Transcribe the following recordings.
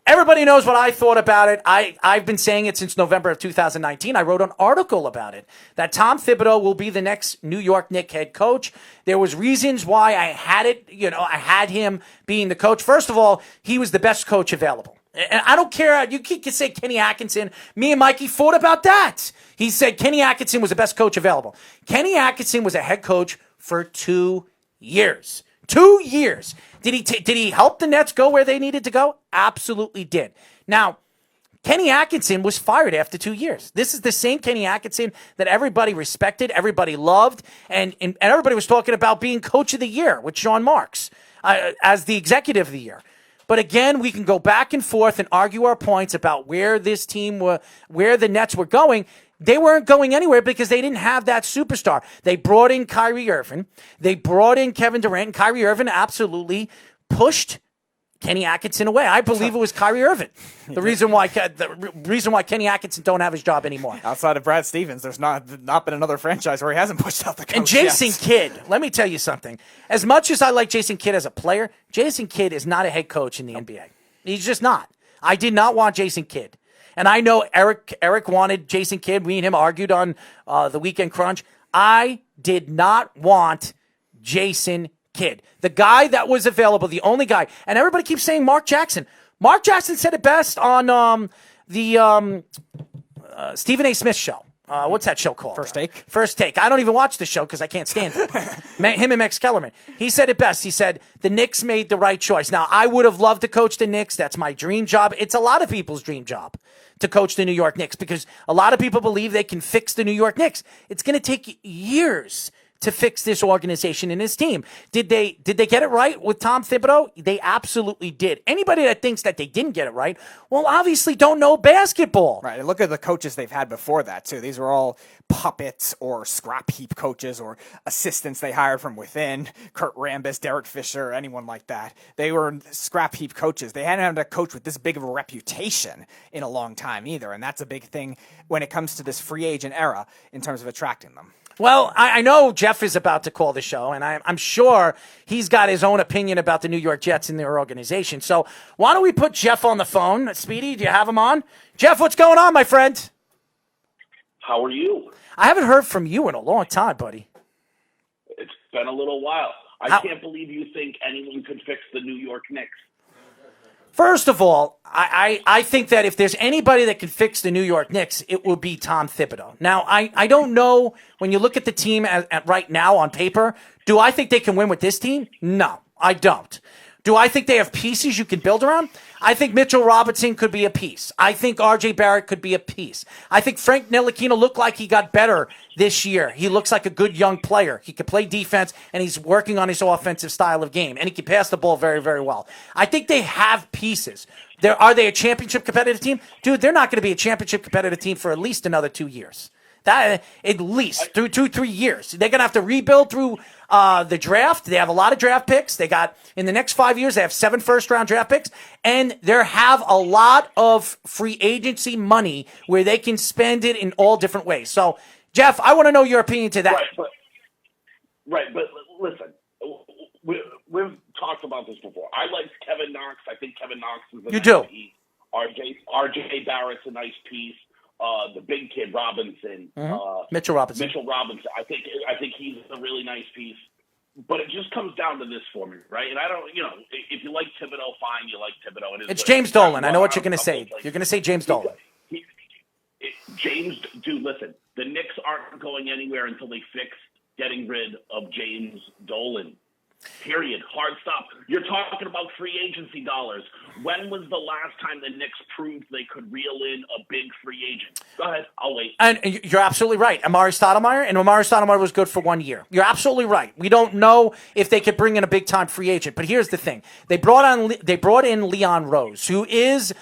Everybody knows what I thought about it. I've been saying it since November of 2019. I wrote an article about it, that Tom Thibodeau will be the next New York Knicks head coach. There was reasons why I had it. I had him being the coach. First of all, he was the best coach available. And I don't care. You can say Kenny Atkinson. Me and Mikey fought about that. He said Kenny Atkinson was the best coach available. Kenny Atkinson was a head coach for 2 years. 2 years. Did he help the Nets go where they needed to go? Absolutely did. Now, Kenny Atkinson was fired after 2 years. This is the same Kenny Atkinson that everybody respected, everybody loved, and everybody was talking about being coach of the year with Sean Marks as the executive of the year. But again, we can go back and forth and argue our points about where this team where the Nets were going. They weren't going anywhere because they didn't have that superstar. They brought in Kyrie Irving. They brought in Kevin Durant. And Kyrie Irving absolutely pushed Kenny Atkinson away. I believe it was Kyrie Irving. The reason why Kenny Atkinson don't have his job anymore. Outside of Brad Stevens, there's not been another franchise where he hasn't pushed out the coach. And Jason yet. Kidd, let me tell you something. As much as I like Jason Kidd as a player, Jason Kidd is not a head coach in the NBA. He's just not. I did not want Jason Kidd. And I know Eric wanted Jason Kidd. Me and him argued on the Weekend Crunch. I did not want Jason Kidd. The guy that was available, the only guy. And everybody keeps saying Mark Jackson. Mark Jackson said it best on the Stephen A. Smith show. What's that show called? First Take. First Take. I don't even watch the show because I can't stand it. Him and Max Kellerman. He said it best. He said, the Knicks made the right choice. Now, I would have loved to coach the Knicks. That's my dream job. It's a lot of people's dream job to coach the New York Knicks because a lot of people believe they can fix the New York Knicks. It's going to take years to fix this organization and his team. Did they get it right with Tom Thibodeau? They absolutely did. Anybody that thinks that they didn't get it right, well, obviously don't know basketball. Right, and look at the coaches they've had before that, too. These were all puppets or scrap heap coaches or assistants they hired from within. Kurt Rambis, Derek Fisher, anyone like that. They were scrap heap coaches. They hadn't had a coach with this big of a reputation in a long time either, and that's a big thing when it comes to this free agent era in terms of attracting them. Well, I know Jeff is about to call the show, and I'm sure he's got his own opinion about the New York Jets and their organization. So why don't we put Jeff on the phone? Speedy, do you have him on? Jeff, what's going on, my friend? How are you? I haven't heard from you in a long time, buddy. It's been a little while. I can't believe you think anyone could fix the New York Knicks. First of all, I think that if there's anybody that can fix the New York Knicks, it will be Tom Thibodeau. Now, I don't know, when you look at the team at right now on paper, do I think they can win with this team? No, I don't. Do I think they have pieces you can build around? I think Mitchell Robinson could be a piece. I think R.J. Barrett could be a piece. I think Frank Ntilikina looked like he got better this year. He looks like a good young player. He can play defense, and he's working on his offensive style of game, and he can pass the ball very, very well. I think they have pieces. Are they a championship competitive team? Dude, they're not going to be a championship competitive team for at least another 2 years. That at least through 2-3 years. They're going to have to rebuild through the draft. They have a lot of draft picks. They got, in the next 5 years, they have 7 first-round draft picks. And they have a lot of free agency money where they can spend it in all different ways. So, Jeff, I want to know your opinion to that. Right, but listen, we've talked about this before. I like Kevin Knox. I think Kevin Knox is a nice piece. R.J. Barrett's a nice piece. The big kid Robinson, Mitchell Robinson. I think he's a really nice piece. But it just comes down to this for me, right? And I don't, if you like Thibodeau, fine. You like Thibodeau. It's James Dolan. I know what you're going to say. You're going to say James Dolan. Dude, listen. The Knicks aren't going anywhere until they fix getting rid of James Dolan. Period. Hard stop. You're talking about free agency dollars. When was the last time the Knicks proved they could reel in a big free agent? Go ahead. I'll wait. And you're absolutely right. Amari Stoudemire was good for 1 year. You're absolutely right. We don't know if they could bring in a big-time free agent. But here's the thing. They brought in Leon Rose, who is...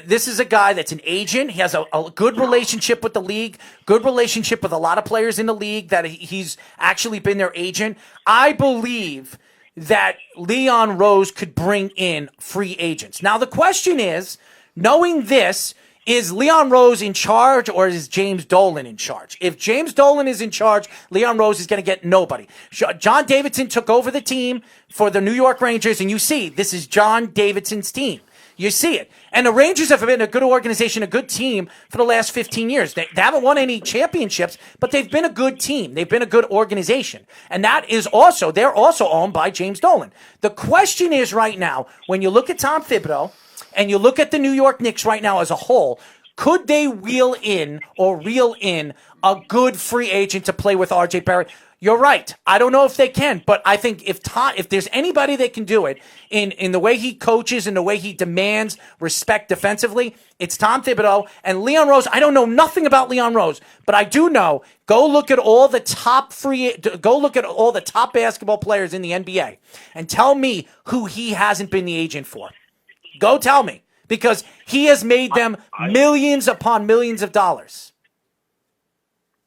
This is a guy that's an agent. He has a good relationship with the league, good relationship with a lot of players in the league that he's actually been their agent. I believe that Leon Rose could bring in free agents. Now, the question is, knowing this, is Leon Rose in charge or is James Dolan in charge? If James Dolan is in charge, Leon Rose is going to get nobody. John Davidson took over the team for the New York Rangers, and you see, this is John Davidson's team. You see it. And the Rangers have been a good organization, a good team for the last 15 years. They haven't won any championships, but they've been a good team. They've been a good organization. And that is also, they're also owned by James Dolan. The question is right now, when you look at Tom Thibodeau and you look at the New York Knicks right now as a whole, could they reel in a good free agent to play with R.J. Barrett? You're right. I don't know if they can, but I think if there's anybody that can do it in the way he coaches and the way he demands respect defensively, it's Tom Thibodeau and Leon Rose. I don't know nothing about Leon Rose, but I do know. Go look at all the top basketball players in the NBA and tell me who he hasn't been the agent for. Go tell me, because he has made them millions upon millions of dollars.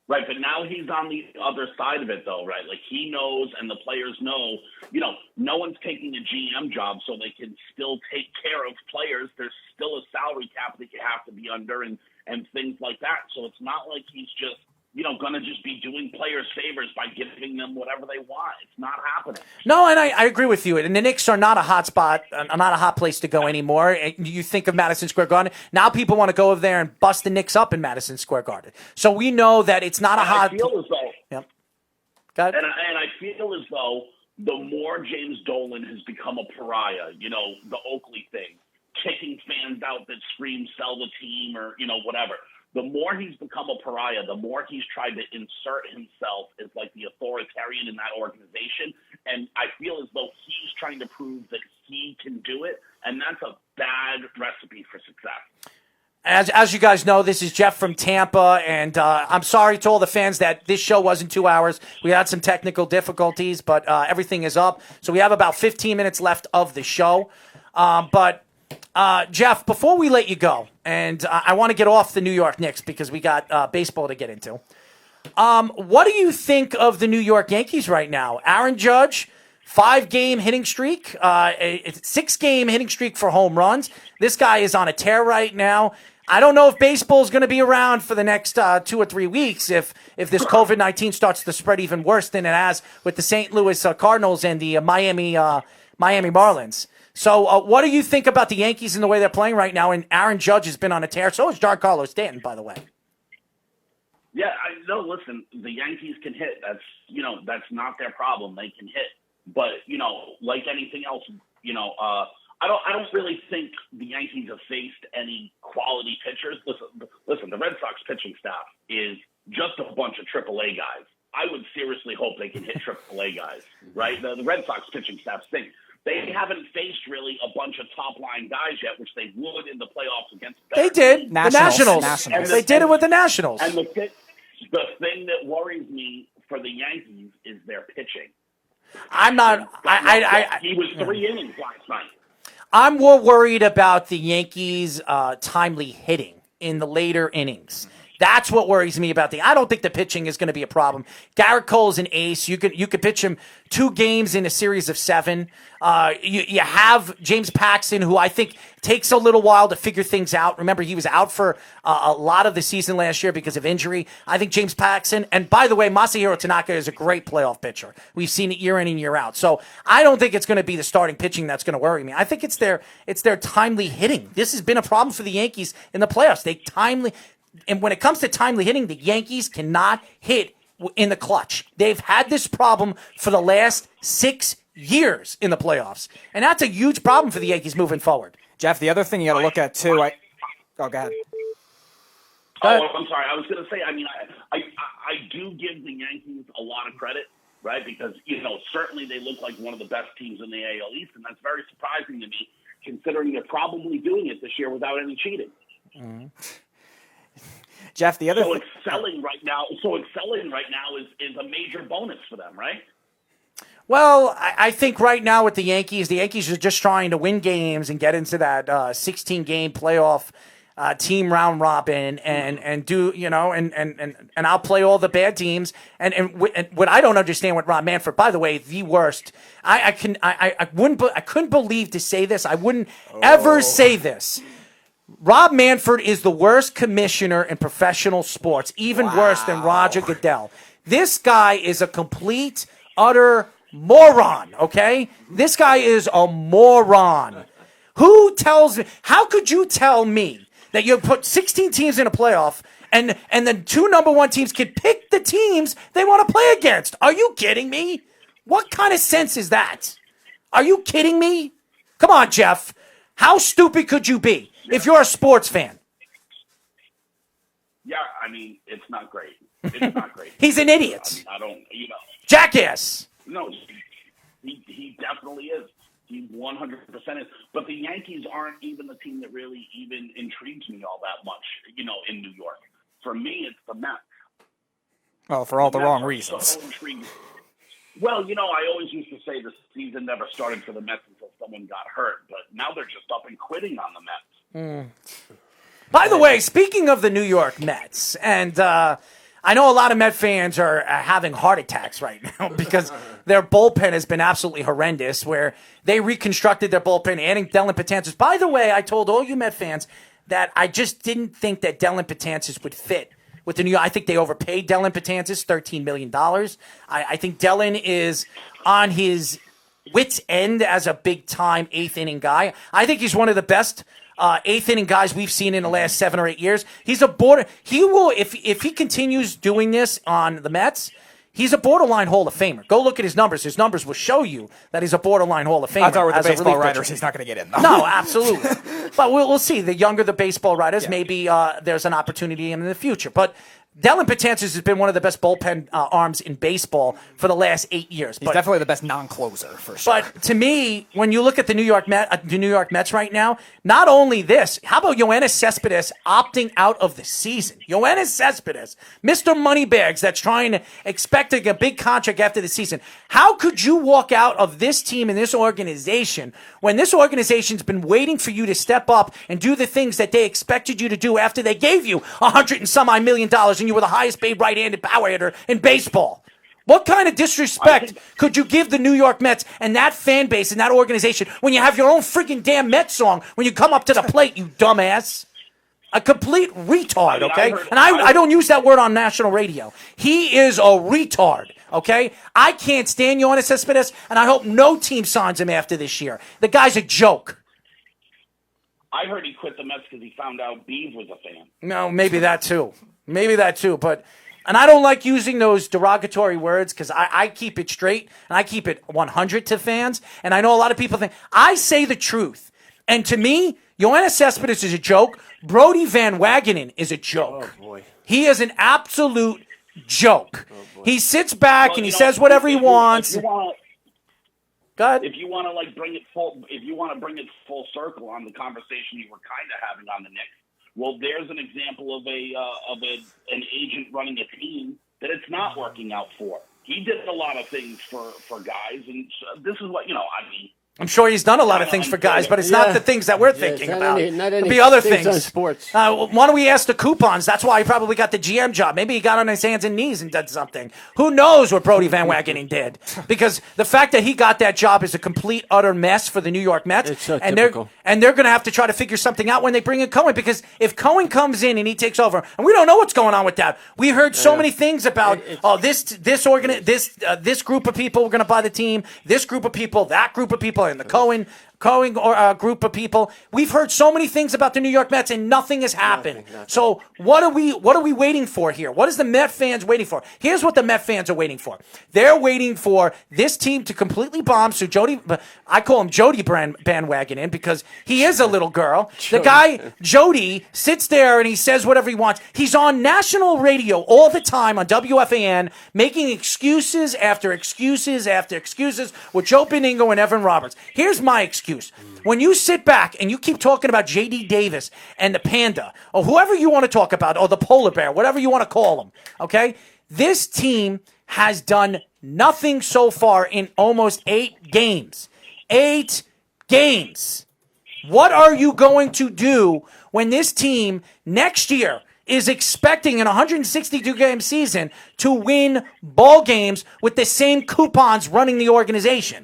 Right, but now he's on the other side of it, though, right? Like, he knows and the players know, no one's taking a GM job so they can still take care of players. There's still a salary cap that you have to be under and things like that. So it's not like he's just, going to just be doing players favors by giving them whatever they want. It's not happening. No, and I agree with you. And the Knicks are not a hot spot, not a hot place to go anymore. You think of Madison Square Garden. Now people want to go over there and bust the Knicks up in Madison Square Garden. So we know that it's not a hot. I feel as though. Yep. Go ahead. And I feel as though the more James Dolan has become a pariah, the Oakley thing, kicking fans out that scream "sell the team" or whatever. The more he's become a pariah, the more he's tried to insert himself as like the authoritarian in that organization. And I feel as though he's trying to prove that he can do it. And that's a bad recipe for success. As you guys know, this is Jeff from Tampa, and I'm sorry to all the fans that this show wasn't 2 hours. We had some technical difficulties, but everything is up. So we have about 15 minutes left of the show. But Jeff, before we let you go, and I want to get off the New York Knicks because we got baseball to get into. What do you think of the New York Yankees right now? Aaron Judge, 5-game hitting streak, a 6-game hitting streak for home runs. This guy is on a tear right now. I don't know if baseball is going to be around for the next 2 or 3 weeks if this COVID-19 starts to spread even worse than it has with the St. Louis Cardinals and the Miami Marlins. So what do you think about the Yankees and the way they're playing right now? And Aaron Judge has been on a tear. So is Giancarlo Stanton, by the way. Yeah, listen, the Yankees can hit. That's not their problem. They can hit. But, like anything else, I don't really think the Yankees have faced any quality pitchers. Listen, the Red Sox pitching staff is just a bunch of AAA guys. I would seriously hope they can hit AAA guys, right? The Red Sox pitching staff stink. They haven't faced really a bunch of top-line guys yet, which they would in the playoffs against They did. Nationals. The Nationals. They did it with the Nationals. And the thing that worries me for the Yankees is their pitching. I'm not. He was 3 innings last night. I'm more worried about the Yankees' timely hitting in the later innings. That's what worries me about I don't think the pitching is going to be a problem. Garrett Cole is an ace. You could pitch him 2 games in a series of 7. You have James Paxton, who I think takes a little while to figure things out. Remember, he was out for a lot of the season last year because of injury. I think James Paxton, and by the way, Masahiro Tanaka is a great playoff pitcher. We've seen it year in and year out. So I don't think it's going to be the starting pitching that's going to worry me. I think it's their timely hitting. This has been a problem for the Yankees in the playoffs. And when it comes to timely hitting, the Yankees cannot hit in the clutch. They've had this problem for the last 6 years in the playoffs. And that's a huge problem for the Yankees moving forward. Jeff, the other thing you got to look at, too, go ahead. Oh, I'm sorry. I was going to say, I do give the Yankees a lot of credit, right? Because, certainly they look like one of the best teams in the AL East, and that's very surprising to me, considering they're probably doing it this year without any cheating. Mm-hmm. Jeff, the other excelling right now is a major bonus for them, right? Well, I think right now with the Yankees are just trying to win games and get into that 16-game playoff team round robin and do, and I'll play all the bad teams. And what I don't understand with Rob Manfred, by the way, the worst. I couldn't believe to say this. I wouldn't ever say this. Rob Manfred is the worst commissioner in professional sports, even worse than Roger Goodell. This guy is a complete, utter moron, okay? This guy is a moron Who tells me? How could you tell me that you put 16 teams in a playoff and the 2 number 1 teams can pick the teams they want to play against? Are you kidding me? What kind of sense is that? Are you kidding me? Come on, Jeff. How stupid could you be if you're a sports fan? Yeah, I mean, it's not great. It's not great. He's an idiot. I don't, Jackass. No, he definitely is. He 100% is. But the Yankees aren't even the team that really even intrigues me all that much, in New York. For me, it's the Mets. Well, for all the wrong reasons. So intriguing. Well, I always used to say the season never started for the Mets until someone got hurt, but now they're just up and quitting on the Mets. By the way, speaking of the New York Mets, and I know a lot of Met fans are having heart attacks right now because their bullpen has been absolutely horrendous, where they reconstructed their bullpen, adding Dellin Betances. By the way, I told all you Met fans that I just didn't think that Dellin Betances would fit with the New York. I think they overpaid Dellin Betances, $13 million. I think Dellin is on his wit's end as a big-time eighth-inning guy. I think he's one of the best eighth-inning guys we've seen in the last 7 or 8 years. He's a border. He will, if he continues doing this on the Mets, he's a borderline Hall of Famer. Go look at his numbers. His numbers will show you that he's a borderline Hall of Famer. I thought with the baseball writers, he's not going to get in, though. No, absolutely. But we'll see. The younger the baseball writers, maybe there's an opportunity in the future. But Dellin Betances has been one of the best bullpen arms in baseball for the last 8 years. He's definitely the best non-closer, for sure. But to me, when you look at the New York Mets right now, not only this, how about Yoenis Cespedes opting out of the season? Yoenis Cespedes, Mr. Moneybags, that's expecting a big contract after the season. How could you walk out of this team and this organization when this organization's been waiting for you to step up and do the things that they expected you to do after they gave you $100 and some odd million and you were the highest paid right-handed power hitter in baseball? What kind of disrespect could you give the New York Mets and that fan base and that organization when you have your own freaking damn Mets song when you come up to the plate, you dumbass? A complete retard, okay? I don't use that word on national radio. He is a retard, okay? I can't stand Yoenis Cespedes, and I hope no team signs him after this year. The guy's a joke. I heard he quit the Mets because he found out Beeve was a fan. No, maybe that too. But, and I don't like using those derogatory words because I keep it straight and I keep it 100 to fans. And I know a lot of people think I say the truth. And to me, Yoenis Cespedes is a joke. Brody Van Wagenen is a joke. Oh, boy. He is an absolute joke. He sits back and he says whatever he wants. Go ahead. If you want to bring it full circle on the conversation you were kind of having on the Knicks, well, there's an example of an agent running a team that it's not working out for. He did a lot of things for guys, and this is what I'm sure he's done a lot of things for guys, but it's not the things that we're thinking about. It'd be other things. On sports. Why don't we ask the coupons? That's why he probably got the GM job. Maybe he got on his hands and knees and did something. Who knows what Brody Van Wagenen did? Because the fact that he got that job is a complete, utter mess for the New York Mets. It's so and typical. They're going to have to try to figure something out when they bring in Cohen. Because if Cohen comes in and he takes over, and we don't know what's going on with that. We heard so many things about this group of people were going to buy the team, this group of people, that group of people, and the Cohen group of people. We've heard so many things about the New York Mets, and nothing has happened. Nothing. So what are we waiting for here? What is the Met fans waiting for? Here's what the Met fans are waiting for. They're waiting for this team to completely bomb. So I call him Jody bandwagon because he is a little girl. The guy Jody sits there and he says whatever he wants. He's on national radio all the time on WFAN, making excuses after excuses after excuses with Joe Beningo and Evan Roberts. Here's my excuse. When you sit back and you keep talking about J.D. Davis and the Panda, or whoever you want to talk about, or the Polar Bear, whatever you want to call them, okay? This team has done nothing so far in almost 8 games. 8 games. What are you going to do when this team next year is expecting an 162-game season to win ball games with the same coupons running the organization?